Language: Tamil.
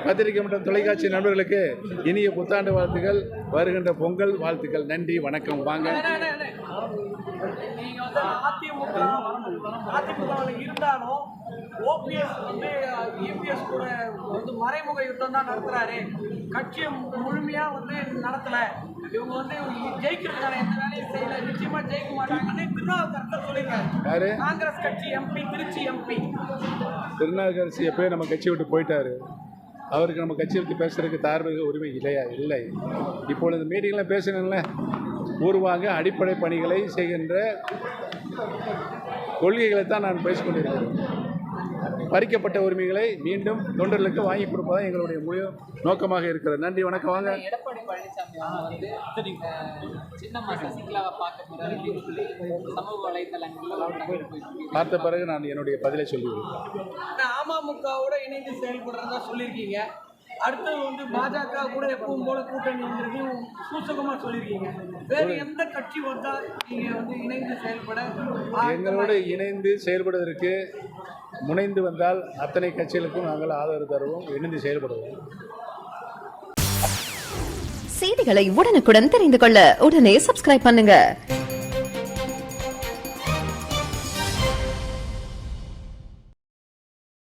பத்திரிகை மற்றும் தொலைக்காட்சி நண்பர்களுக்கு இனிய புத்தாண்டு வாழ்த்துக்கள், வருகின்ற பொங்கல் வாழ்த்துக்கள். நன்றி, வணக்கம். வாங்க. நீங்க வந்து அதிமுக இருந்தாலும் ஓபிஎஸ் வந்து இபிஎஸ் கூட வந்து மறைமுக யுத்தம் தான் நடத்துறாரு, கட்சியை முழுமையா வந்து நடத்தல, இவங்க வந்து ஜெயிக்கிறதுக்கான எந்த வேலையும் செய்யல, நிச்சயமா ஜெயிக்க மாட்டாங்கன்னு திருநாவுக்கரசர் சொல்லியிருக்காரு. காங்கிரஸ் கட்சி எம்பி, திருச்சி எம்பி திருநாவுக்கரசு எப்பயும் நம்ம கட்சி விட்டு போயிட்டாரு. அவருக்கு நம்ம கட்சியை விட்டு பேசுறதுக்கு தார்மீக உரிமை இல்லை. இப்பொழுது மீட்டிங்லாம் பேசணும்ல, பூர்வாங்க அடிப்படை பணிகளை செய்கின்ற கொள்கைகளை தான் நான் பேசிக்கொண்டிருக்கிறேன். பறிக்கப்பட்ட உரிமைகளை மீண்டும் தொண்டர்களுக்கு வாங்கி கொடுப்பதான் எங்களுடைய முழு நோக்கமாக இருக்கிறது. நன்றி, வணக்கம். வாங்க. எடப்பாடி பழனிசாமி வந்து சின்னம்மா சசிகலாவை பார்க்க சமூக வலைத்தளங்களில் பார்த்த பிறகு நான் என்னுடைய பதிலை சொல்லிடுவேன். அமமுகவோட இணைந்து செயல்படுறதா சொல்லியிருக்கீங்க. அடுத்தது வந்து பாஜக கூட எப்பவும் போல கூட்டணி சூசகமா சொல்லியிருக்கீங்க. வேறு எந்த கட்சி வந்தா நீங்க வந்து இணைந்து செயல்பட? எங்களோட இணைந்து செயல்படுவதற்கு முனைந்து வந்தால் அத்தனை கட்சிகளுக்கும் நாங்கள் ஆதரவு தருவோம், இணைந்து செயல்படுவோம். செய்திகளை உடனுக்குடன் தெரிந்து கொள்ள உடனே சப்ஸ்கிரைப் பண்ணுங்க.